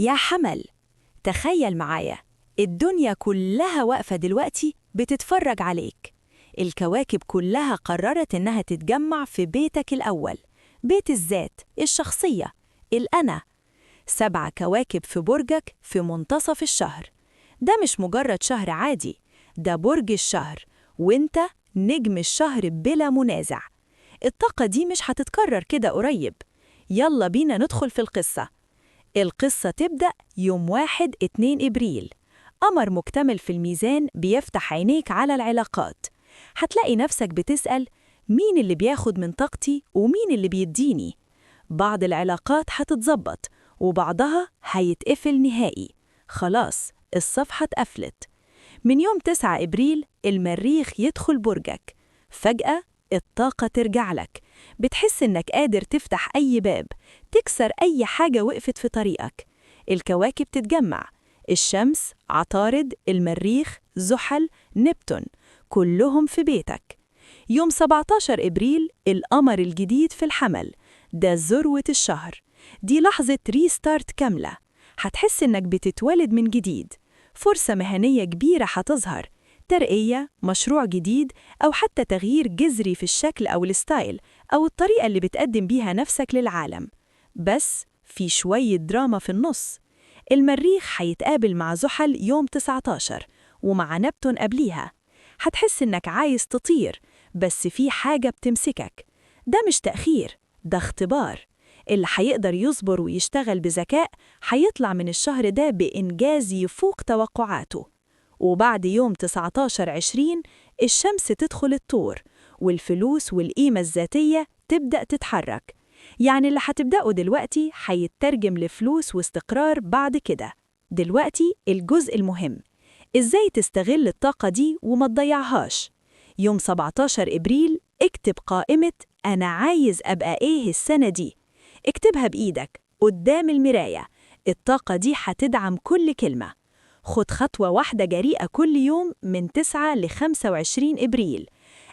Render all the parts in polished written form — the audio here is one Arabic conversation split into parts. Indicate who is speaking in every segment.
Speaker 1: يا حمل، تخيل معايا، الدنيا كلها واقفة دلوقتي بتتفرج عليك. الكواكب كلها قررت إنها تتجمع في بيتك الأول، بيت الذات الشخصية، الأنا. 7 كواكب في برجك في منتصف الشهر. ده مش مجرد شهر عادي، ده برج الشهر، وإنت نجم الشهر بلا منازع. الطاقة دي مش هتتكرر كده قريب. يلا بينا ندخل في القصة. القصة تبدأ يوم 1/2 إبريل. قمر مكتمل في الميزان بيفتح عينيك على العلاقات. هتلاقي نفسك بتسأل: مين اللي بياخد من طاقتي ومين اللي بيديني؟ بعض العلاقات هتتظبط وبعضها هيتقفل نهائي. خلاص، الصفحة اتقفلت. من يوم 9 إبريل المريخ يدخل برجك. فجأة الطاقة ترجع لك، بتحس إنك قادر تفتح أي باب، تكسر أي حاجة وقفت في طريقك. الكواكب تتجمع: الشمس، عطارد، المريخ، زحل، نبتون، كلهم في بيتك. يوم 17 إبريل القمر الجديد في الحمل، ده ذروة الشهر. دي لحظة ريستارت كاملة، هتحس إنك بتتولد من جديد. فرصة مهنية كبيرة هتظهر، ترقية، مشروع جديد، أو حتى تغيير جذري في الشكل أو الستايل أو الطريقة اللي بتقدم بيها نفسك للعالم. بس في شوية دراما في النص. المريخ هيتقابل مع زحل يوم 19 ومع نبتون قبليها. هتحس إنك عايز تطير، بس في حاجة بتمسكك. ده مش تأخير، ده اختبار. اللي هيقدر يصبر ويشتغل بذكاء هيطلع من الشهر ده بإنجاز يفوق توقعاته. وبعد يوم 19-20 الشمس تدخل الطور، والفلوس والقيمة الذاتية تبدأ تتحرك. يعني اللي هتبدأه دلوقتي هيترجم لفلوس واستقرار بعد كده. دلوقتي الجزء المهم: إزاي تستغل الطاقة دي وما تضيعهاش. يوم 17 إبريل اكتب قائمة أنا عايز أبقى إيه السنة دي. اكتبها بإيدك قدام المراية. الطاقة دي هتدعم كل كلمة. خد خطوة واحدة جريئة كل يوم من 9-25 إبريل.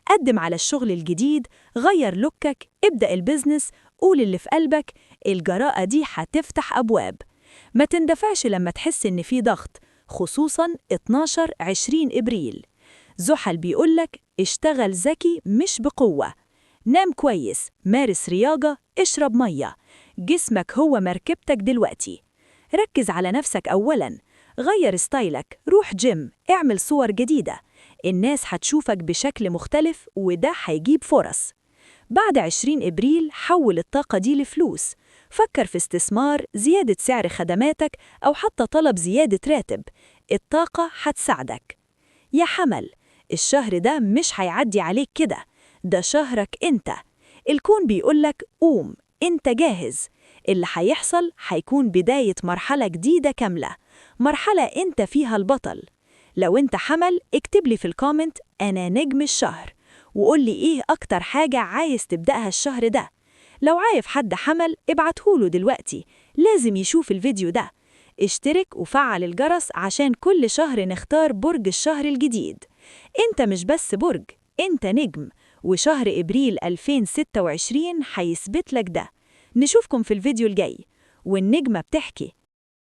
Speaker 1: قدم على الشغل الجديد، غير لوكك، ابدأ البزنس، قول اللي في قلبك. الجراءة دي هتفتح أبواب. ما تندفعش لما تحس إن في ضغط، خصوصاً 12-20 إبريل. زحل بيقولك اشتغل ذكي مش بقوة. نام كويس، مارس رياضة، اشرب مية. جسمك هو مركبتك دلوقتي. ركز على نفسك أولاً. غير ستايلك، روح جيم، اعمل صور جديدة. الناس هتشوفك بشكل مختلف وده هيجيب فرص. بعد 20 إبريل حول الطاقة دي لفلوس. فكر في استثمار، زيادة سعر خدماتك، أو حتى طلب زيادة راتب. الطاقة هتساعدك. يا حمل، الشهر ده مش هيعدي عليك كده، ده شهرك انت. الكون بيقولك قوم، انت جاهز. اللي هيحصل هيكون بداية مرحلة جديدة كاملة، مرحلة انت فيها البطل. لو انت حمل اكتب لي في الكومنت أنا نجم الشهر، وقول لي ايه أكتر حاجة عايز تبدأها الشهر ده. لو عايف حد حمل ابعتهوله دلوقتي، لازم يشوف الفيديو ده. اشترك وفعل الجرس عشان كل شهر نختار برج الشهر الجديد. انت مش بس برج، انت نجم، وشهر إبريل 2026 هيثبت لك ده. نشوفكم في الفيديو الجاي. والنجمة بتحكي.